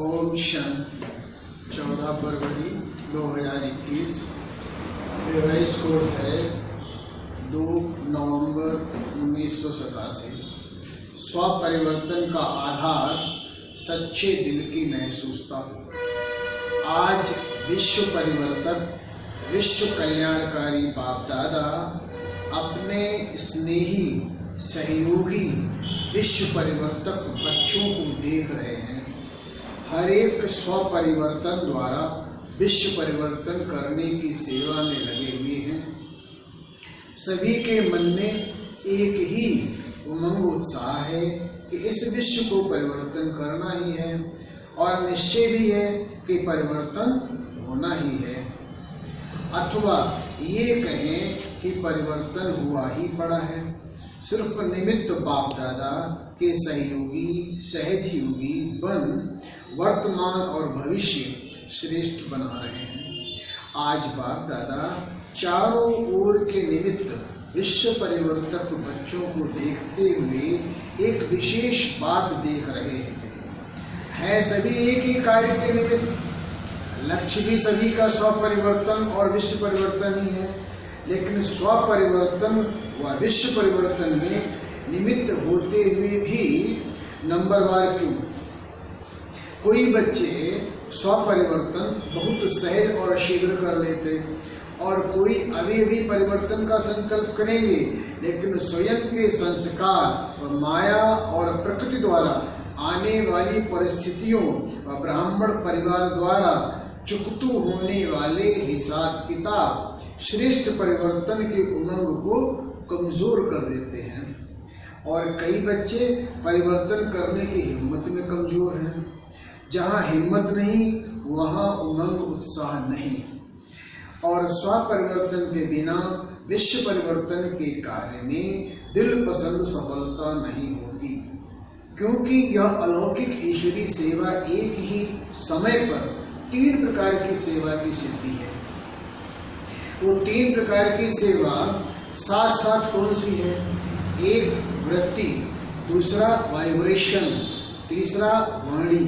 ओम शांति। 14 फरवरी 2021 revise course है 2 नवंबर 1987। स्व परिवर्तन का आधार सच्चे दिल की महसूसता। आज विश्व परिवर्तन, विश्व कल्याणकारी बाप दादा अपने स्नेही सहयोगी विश्व परिवर्तक बच्चों को देख रहे हैं। हर एक स्व परिवर्तन द्वारा विश्व परिवर्तन करने की सेवा में लगे हुए हैं। सभी के मन में एक ही उमंग उत्साह है कि इस विश्व को परिवर्तन करना ही है और निश्चय भी है कि परिवर्तन होना ही है, अथवा ये कहें कि परिवर्तन हुआ ही पड़ा है। सिर्फ निमित्त बाप दादा के सहयोगी सहजयोगी बन वर्तमान और भविष्य श्रेष्ठ बना रहे हैं। आज बाप दादा चारों ओर के निमित्त विश्व परिवर्तक बच्चों को देखते हुए एक विशेष बात देख रहे हैं। सभी एक ही कार्य के निमित्त, लक्ष्य भी सभी का स्व परिवर्तन और विश्व परिवर्तन ही है, लेकिन स्व परिवर्तन व विश्व परिवर्तन में निमित्त होते हुए भी नंबरवार क्यों? कोई बच्चे स्व परिवर्तन बहुत सहज और शीघ्र कर लेते और कोई अभी अभी परिवर्तन का संकल्प करेंगे, लेकिन स्वयं के संस्कार व माया और प्रकृति द्वारा आने वाली परिस्थितियों व ब्राह्मण परिवार द्वारा चुकतू होने वाले हिसाब किताब श्रेष्ठ परिवर्तन के उमंग को कमजोर कर देते हैं। और कई बच्चे परिवर्तन करने की हिम्मत में कमजोर हैं। जहाँ हिम्मत नहीं वहाँ उमंग उत्साह नहीं, और स्व परिवर्तन के बिना विश्व परिवर्तन के कार्य में दिल पसंद सफलता नहीं होती, क्योंकि यह अलौकिक ईश्वरी सेवा एक ही समय पर 3 प्रकार की सेवा की सिद्धि है। वो 3 प्रकार की सेवा साथ साथ कौन सी है? एक वृत्ति, दूसरा वाइब्रेशन, तीसरा वाणी।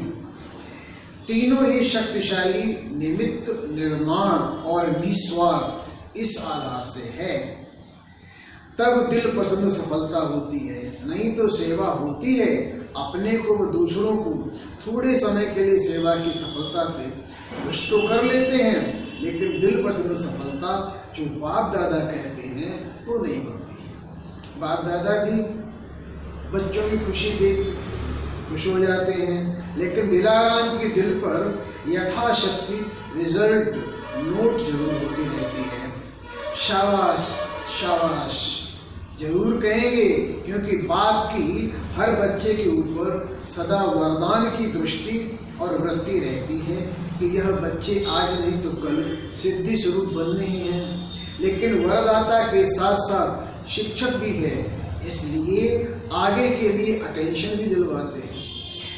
तीनों ही शक्तिशाली निमित्त, निर्माण और निस्वार्थ इस आधार से है तब दिल पसंद सफलता होती है। नहीं तो सेवा होती है, अपने को व दूसरों को थोड़े समय के लिए सेवा की सफलता से खुश तो कर लेते हैं, लेकिन दिल पसंद सफलता जो बाप दादा कहते हैं वो नहीं बनती। बाप दादा भी बच्चों की खुशी देख खुश हो जाते हैं, लेकिन दिलाराम के दिल पर यथाशक्ति रिजल्ट नोट जरूर होती रहती है। शाबाश शाबाश जरूर कहेंगे, क्योंकि बाप की हर बच्चे के ऊपर सदा वरदान की दृष्टि और वृत्ति रहती है कि यह बच्चे आज नहीं तो कल सिद्धि स्वरूप बनने ही हैं। लेकिन वरदाता के साथ साथ शिक्षक भी है, इसलिए आगे के लिए अटेंशन भी दिलवाते हैं।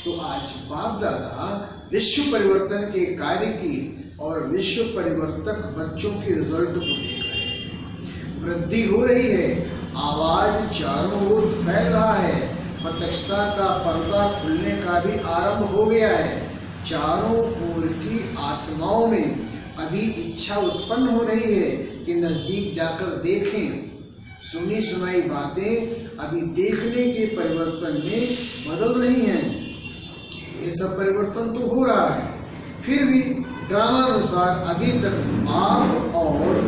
तो आज बाप दादा विश्व परिवर्तन के कार्य की और विश्व परिवर्तक बच्चों के रिजल्ट को देख रहे हैं। वृद्धि हो रही है, आवाज चारों ओर फैल रहा है, प्रत्यक्षता का पर्दा खुलने का भी आरंभ हो गया है। चारों ओर की आत्माओं में अभी इच्छा उत्पन्न हो रही है कि नजदीक जाकर देखें। सुनी सुनाई बातें अभी देखने के परिवर्तन में बदल रही हैं। ये सब परिवर्तन तो हो रहा है, फिर भी ड्रामानुसार अभी तक आप और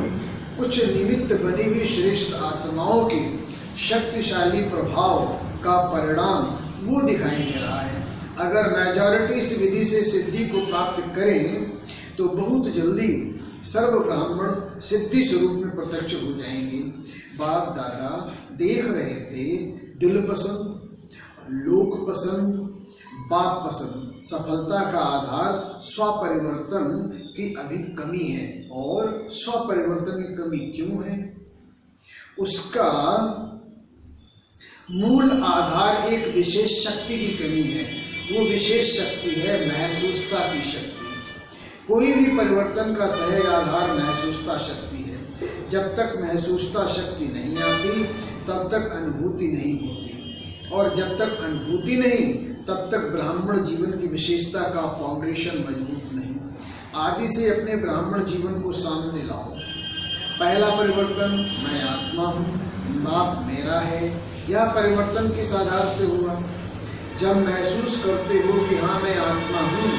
कुछ निमित्त बनी हुई श्रेष्ठ आत्माओं के शक्तिशाली प्रभाव का परिणाम वो दिखाई दे रहा है। अगर मेजॉरिटी इस विधि से सिद्धि को प्राप्त करें तो बहुत जल्दी सर्व ब्राह्मण सिद्धि स्वरूप में प्रत्यक्ष हो जाएंगे। बाप दादा देख रहे थे दिल पसंद, लोक पसंद, बाप पसंद, सफलता का आधार स्वपरिवर्तन की अभी कमी है। और स्वपरिवर्तन की कमी क्यों है? उसका मूल आधार एक विशेष शक्ति की कमी है। वो विशेष शक्ति है महसूसता की शक्ति। कोई भी परिवर्तन का सहज आधार महसूसता शक्ति है। जब तक महसूसता शक्ति नहीं आती तब तक अनुभूति नहीं होती, और जब तक अनुभूति नहीं तब तक ब्राह्मण जीवन की विशेषता का फाउंडेशन मजबूत नहीं। आदि से अपने ब्राह्मण जीवन को सामने लाओ। पहला परिवर्तन, मैं आत्मा हूँ, बाप मेरा है। यह परिवर्तन किस आधार से हुआ? जब महसूस करते हो कि हाँ मैं आत्मा हूँ,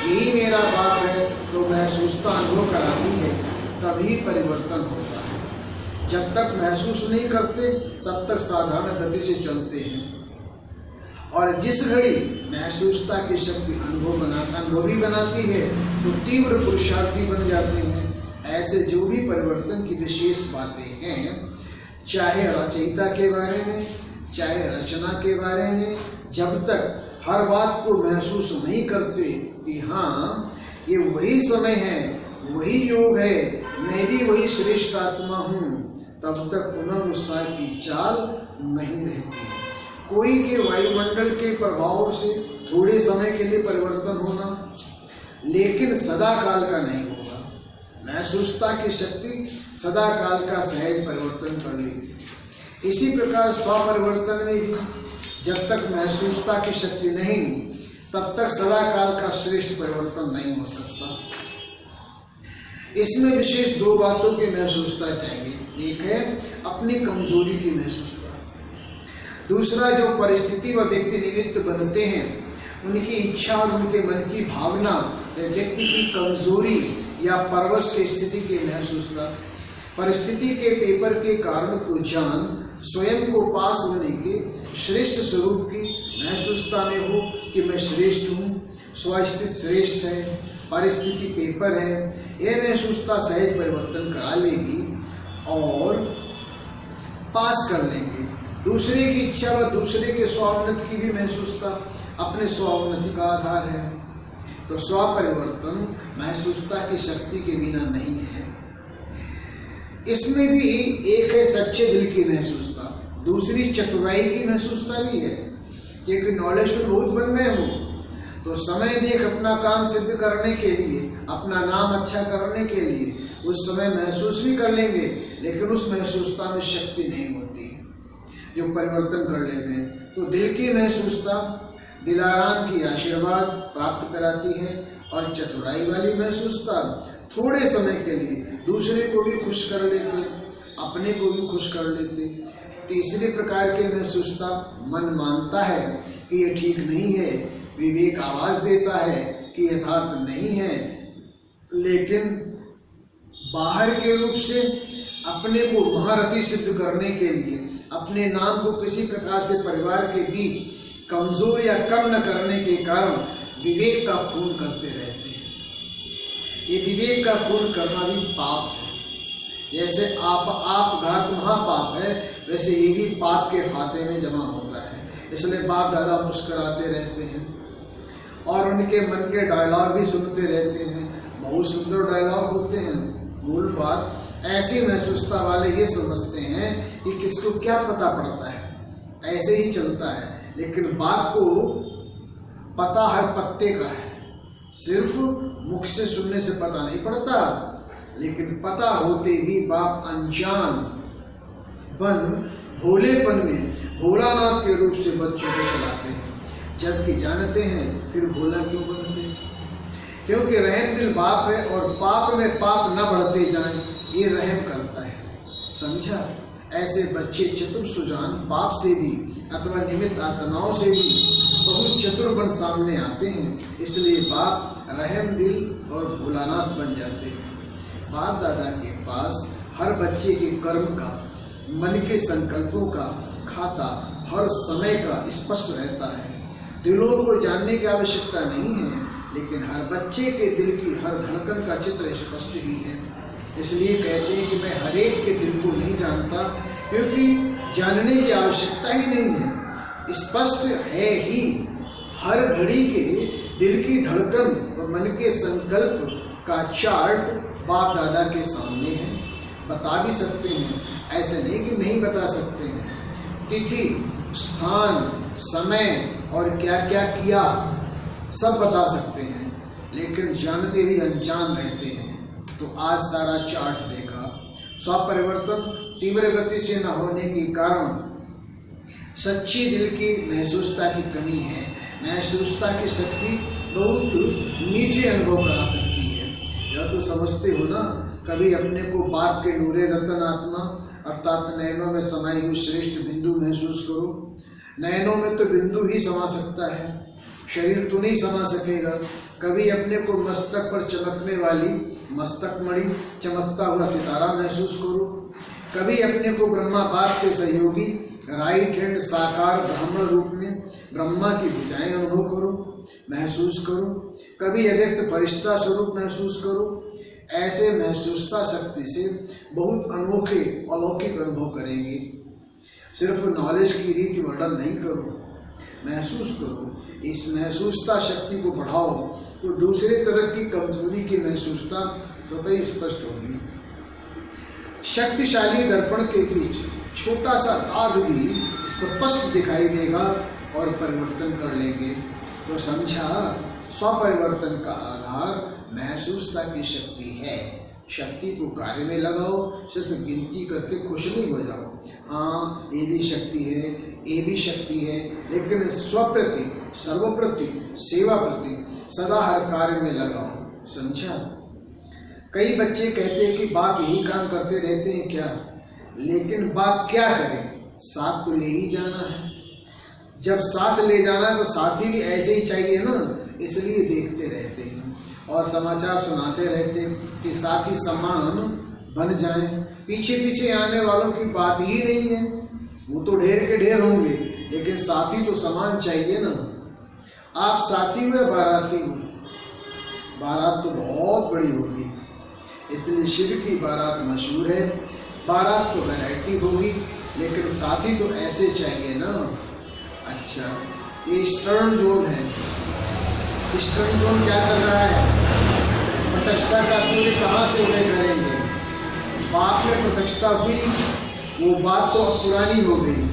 यही मेरा बाप है, तो महसूसता अनुभव कराती है, तभी परिवर्तन होता है। जब तक महसूस नहीं करते तब तक साधारण गति से चलते हैं, और जिस घड़ी महसूसता की शक्ति अनुभवी बनाती है तो तीव्र पुरुषार्थी बन जाते हैं। ऐसे जो भी परिवर्तन की विशेष बातें हैं, चाहे रचयिता के बारे में चाहे रचना के बारे में, जब तक हर बात को महसूस नहीं करते कि हाँ ये वही समय है, वही योग है, मैं भी वही श्रेष्ठ आत्मा हूँ, तब तक पुनः उत्साह की चाल नहीं रहती। कोई के वायुमंडल के प्रभाव से थोड़े समय के लिए परिवर्तन होना, लेकिन सदा काल का नहीं होगा। महसूसता की शक्ति सदा काल का सहज परिवर्तन कर लेगी। इसी प्रकार स्वपरिवर्तन में भी जब तक महसूसता की शक्ति नहीं तब तक सदा काल का श्रेष्ठ परिवर्तन नहीं हो सकता। इसमें विशेष दो बातों की महसूसता चाहिए। एक है अपनी कमजोरी की महसूसता, दूसरा जो परिस्थिति व व्यक्ति निमित्त बनते हैं उनकी इच्छा और उनके मन की भावना या व्यक्ति की कमजोरी या परवश की स्थिति की महसूसता। परिस्थिति के पेपर के कारण को जान स्वयं को पास होने के श्रेष्ठ स्वरूप की महसूसता में हो कि मैं श्रेष्ठ हूँ, स्वस्थित श्रेष्ठ है, परिस्थिति पेपर है। यह महसूसता सहज परिवर्तन करा लेगी और पास कर लेंगे। दूसरे की इच्छा व दूसरे के स्वोन्नति की भी महसूसता अपने स्वोन्नति का आधार है। तो स्वपरिवर्तन महसूसता की शक्ति के बिना नहीं है। इसमें भी एक है सच्चे दिल की महसूसता, दूसरी चतुराई की महसूसता भी है। क्योंकि नॉलेज में बहुत बन गए हो तो समय देख अपना काम सिद्ध करने के लिए, अपना नाम अच्छा करने के लिए उस समय महसूस भी कर लेंगे, लेकिन उस महसूसता में शक्ति नहीं होती जो परिवर्तन कर लेते हैं। तो दिल की महसूसता दिलाराम की आशीर्वाद प्राप्त कराती है, और चतुराई वाली महसूसता थोड़े समय के लिए दूसरे को भी खुश कर लेते, अपने को भी खुश कर लेते। तीसरे प्रकार के महसूसता, मन मानता है कि ये ठीक नहीं है, विवेक आवाज देता है कि यथार्थ नहीं है, लेकिन बाहर के रूप से अपने को महारथी सिद्ध करने के लिए, अपने नाम को किसी प्रकार से परिवार के बीच कमजोर या कम न करने के कारण विवेक का खून करते रहते हैं। ये विवेक का खून करना भी पाप है। जैसे आपघात महापाप है, वैसे ये भी पाप के खाते में जमा होता है। इसलिए बाप दादा मुस्कुराते रहते हैं और उनके मन के डायलॉग भी सुनते रहते हैं। बहुत सुंदर डायलॉग होते हैं। मूल बात ऐसी महसूसता वाले ये समझते हैं कि किसको क्या पता पड़ता है, ऐसे ही चलता है। लेकिन बाप को पता हर पत्ते का है, सिर्फ मुख से सुनने से पता नहीं पड़ता, लेकिन पता होते भी बाप अनजान बन भोलेपन में भोलानाथ के रूप से बच्चों को चलाते हैं, जबकि जानते हैं फिर भोला क्यों बनते हैं? क्योंकि रहम दिल बाप है और पाप में पाप न बढ़ते जाएं, ये रहम करता है। समझा? ऐसे बच्चे चतुर सुजान पाप से भी अथवा निमित्त आत्माओं से भी बहुत चतुर बन सामने आते हैं। इसलिए बाप रहम दिल और भोलानाथ बन जाते हैं। बाप दादा के पास हर बच्चे के कर्म का, मन के संकल्पों का खाता हर समय का स्पष्ट रहता है। दिलों को जानने की आवश्यकता नहीं है, लेकिन हर बच्चे के दिल की हर धड़कन का चित्र स्पष्ट ही है। इसलिए कहते हैं कि मैं हर एक के दिल को नहीं जानता, क्योंकि जानने की आवश्यकता ही नहीं है, स्पष्ट है ही। हर घड़ी के दिल की धड़कन और मन के संकल्प का चार्ट बाप दादा के सामने है। बता भी सकते हैं, ऐसे नहीं कि नहीं बता सकते हैं। तिथि, स्थान, समय और क्या क्या किया सब बता सकते हैं, लेकिन जानते भी अनजान रहते हैं। तो आज सारा चार्ट देखा। स्वपरिवर्तन तीव्र गति से न होने के कारण सच्ची दिल की महसूसता की कमी है। महसूसता की शक्ति बहुत नीचे अनुभव करा सकती है। यह तो समझते हो ना, कभी अपने को बाप के नूरे रतन आत्मा अर्थात नयनों में समाई हुई श्रेष्ठ बिंदु महसूस करो। नयनों में तो बिंदु ही समा सकता है, शरीर तो नहीं समा सकेगा। कभी अपने को मस्तक पर चमकने वाली मस्तक मणि, चमकता हुआ सितारा महसूस करो। कभी अपने को ब्रह्मा बाप के सहयोगी राइट हैंड साकार ब्राह्मण रूप में ब्रह्मा की भुजाएं अनुभव करो, महसूस करो। कभी अव्यक्त फरिश्ता स्वरूप महसूस करो। ऐसे महसूसता शक्ति से बहुत अनोखे अलौकिक अनुभव करेंगे। सिर्फ नॉलेज की रीति वर्णन नहीं करो, महसूस करो। इस महसूसता शक्ति को बढ़ाओ तो दूसरे तरह की कमजोरी की महसूसता स्वतः ही स्पष्ट होगी। शक्तिशाली दर्पण के बीच छोटा सा दाग भी स्पष्ट दिखाई देगा और परिवर्तन कर लेंगे। तो समझा, स्वपरिवर्तन का आधार महसूसता की शक्ति है। शक्ति को कार्य में लगाओ, सिर्फ गिनती करके खुश नहीं हो जाओ। हाँ, ये भी शक्ति है, ये भी शक्ति है, लेकिन स्वप्रति, सर्वप्रति, सेवा प्रति सदा हर कार्य में लगाओ। समझा? कई बच्चे कहते हैं कि बाप यही काम करते रहते हैं क्या, लेकिन बाप क्या करें, साथ तो ले ही जाना है। जब साथ ले जाना है तो साथी भी ऐसे ही चाहिए ना, इसलिए देखते रहते हैं और समाचार सुनाते रहते हैं कि साथी समान बन जाएं। पीछे पीछे आने वालों की बात ही नहीं है, वो तो ढेर के ढेर होंगे, लेकिन साथी तो समान चाहिए ना। आप साथी हो या बाराती हो, बारात तो बहुत बड़ी होगी, इसलिए शिव की बारात मशहूर है। बारात तो वैरायटी होगी, लेकिन साथी तो ऐसे चाहिए ना। अच्छा, ये ईस्टर्न जोन है। ईस्टर्न जोन क्या कर रहा है? प्रत्यक्षता का सूर्य कहाँ से उदय करेंगे? बाप में प्रत्यक्षता हुई, वो बात तो अब पुरानी हो गई,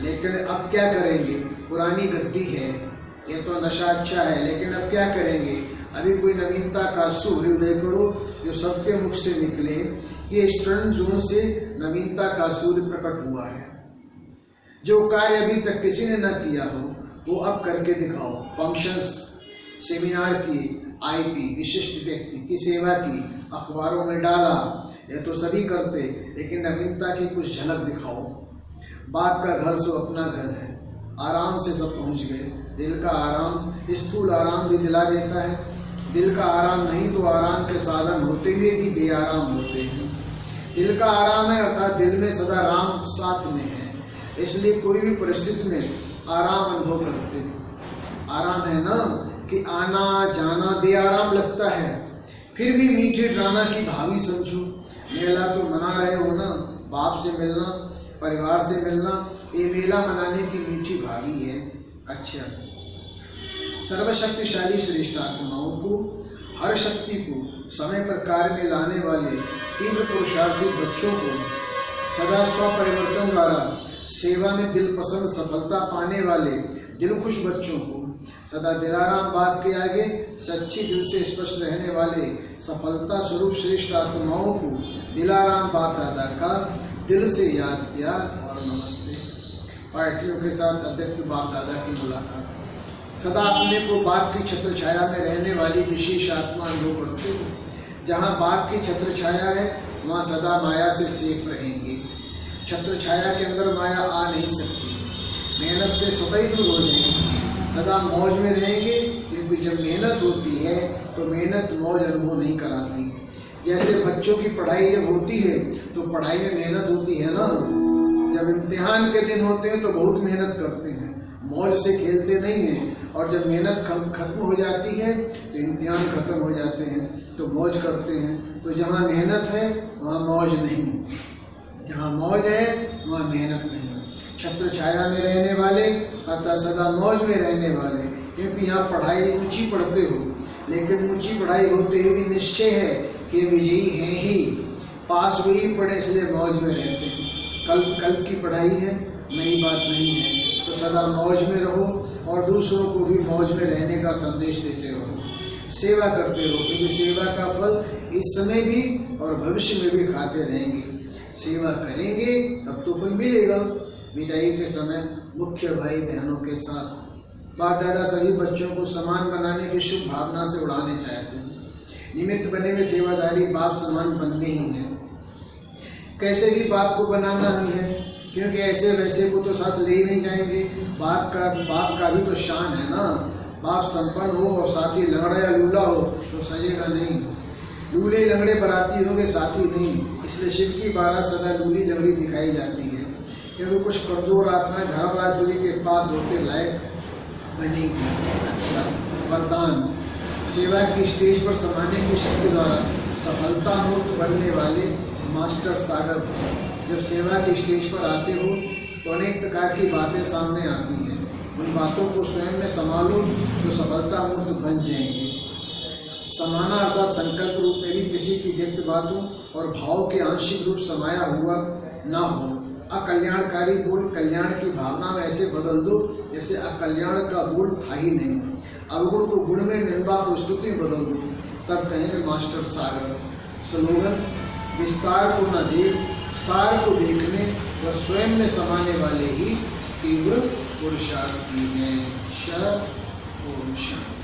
लेकिन अब क्या करेंगे? पुरानी गद्दी है, ये तो नशा अच्छा है, लेकिन अब क्या करेंगे? अभी कोई नवीनता का सूर्य उदय करो जो सबके मुख से निकले। ये ईस्टर्न जोन से नवीनता का सूर्य प्रकट हुआ है। जो कार्य अभी तक किसी ने न किया हो वो अब करके दिखाओ। फंक्शंस, सेमिनार किए, आईपी विशिष्ट व्यक्ति की सेवा की, अखबारों में डाला, ये तो सभी करते, लेकिन नवीनता की कुछ झलक दिखाओ। बाप का घर सो अपना घर है, आराम से सब पहुंच गए। दिल का आराम स्थूल आराम भी दिला देता है। दिल का आराम नहीं तो आराम के साधन होते हुए भी बेआराम होते हैं। दिल का आराम है अर्थात दिल में सदा राम साथ में है, इसलिए कोई भी परिस्थिति में आराम अनुभव करते। आराम है ना कि आना जाना बेआराम लगता है, फिर भी मीठे ड्रामा की भावी समझो। मेला तो मना रहे हो ना, बाप से मिलना, परिवार से मिलना, ये मेला मनाने की मीठी भावी है। अच्छा, सर्वशक्तिशाली श्रेष्ठ आत्माओं को, हर शक्ति को समय पर कार्य में लाने वाले तीव्र पुरुषार्थी बच्चों को, सदा स्वपरिवर्तन द्वारा सेवा में दिल पसंद सफलता पाने वाले दिल खुश बच्चों को, सदा दिलाराम बाप के आगे सच्ची दिल से स्पष्ट रहने वाले सफलता स्वरूप श्रेष्ठ आत्माओं को दिलाराम बाप दादा का दिल से याद प्यार और नमस्ते। पार्टियों के साथ अध्यक्ष बाप दादा की मुलाकात। सदा अपने को बाप की छत्र छाया में रहने वाली विशेष आत्मा अनुभव करते हो। जहाँ बाप की छत्र छाया है वहाँ सदा माया से सेफ रहेंगे। छत्र छाया के अंदर माया आ नहीं सकती। मेहनत से स्वतः दूर हो जाएंगे, सदा मौज में रहेंगे, क्योंकि जब मेहनत होती है तो मेहनत मौज अनुभव नहीं कराती। जैसे बच्चों की पढ़ाई जब होती है तो पढ़ाई में मेहनत होती है ना, जब इम्तिहान के दिन होते हैं तो बहुत मेहनत करते हैं, मौज से खेलते नहीं हैं, और जब मेहनत खत्म हो जाती है तो इम्तिहान खत्म हो जाते हैं तो मौज करते हैं। तो जहाँ मेहनत है वहाँ मौज नहीं, जहाँ मौज है वहाँ मेहनत नहीं। छत्र छाया में रहने वाले अर्थात सदा मौज में रहने वाले, क्योंकि यहाँ पढ़ाई ऊंची पढ़ते हो, लेकिन ऊंची पढ़ाई होते हुए भी निश्चय है कि विजयी हैं ही, पास हुए ही पढ़े, इसलिए मौज में रहते हैं। कल की पढ़ाई है, नई बात नहीं है। तो सदा मौज में रहो और दूसरों को भी मौज में रहने का संदेश देते रहो, सेवा करते रहो, क्योंकि सेवा का फल इस समय भी और भविष्य में भी खाते रहेंगे। सेवा करेंगे तब तो फल मिलेगा। विदाई के समय मुख्य भाई बहनों के साथ बाप दादा सभी बच्चों को समान बनाने की शुभ भावना से उड़ाने चाहते हैं। निमित्त बने में सेवादारी बाप समान बनने ही है। कैसे भी बाप को बनाना ही है, क्योंकि ऐसे वैसे को तो साथ ले ही नहीं जाएंगे। बाप का भी तो शान है ना। बाप संपन्न हो और साथी लंगड़ा या लूला हो तो सजेगा नहीं। लूले लंगड़े बराती होंगे, साथी नहीं। इसलिए शिव की बारात सदा लूली लंगड़ी दिखाई जाती है, क्योंकि कुछ कमजोर आत्माएं धर्मराज के पास होते लायक बनेगी। अच्छा, वरदान सेवा की स्टेज पर समाने की शक्ति द्वारा सफलता मूर्त बनने वाले मास्टर सागर। जब सेवा की स्टेज पर आते हो तो अनेक प्रकार की बातें सामने आती हैं, उन बातों को स्वयं में संभालो तो सफलता मूर्त बन जाएंगे। समाना अर्थात संकल्प रूप में भी किसी की व्यक्त बातों और भाव के आंशिक रूप समाया हुआ ना हो। अकल्याणकारी गुण कल्याण की भावना में ऐसे बदल दो जैसे अकल्याण का गुण था ही नहीं। अवगुण को गुण में, निंदा को स्तुति में बदल दो, तब कहेंगे मास्टर सागर। स्लोगन विस्तार को न देख, सार को देखने व स्वयं में समाने वाले ही तीव्र पुरुषार्थी हैं। शरद ओम शांति।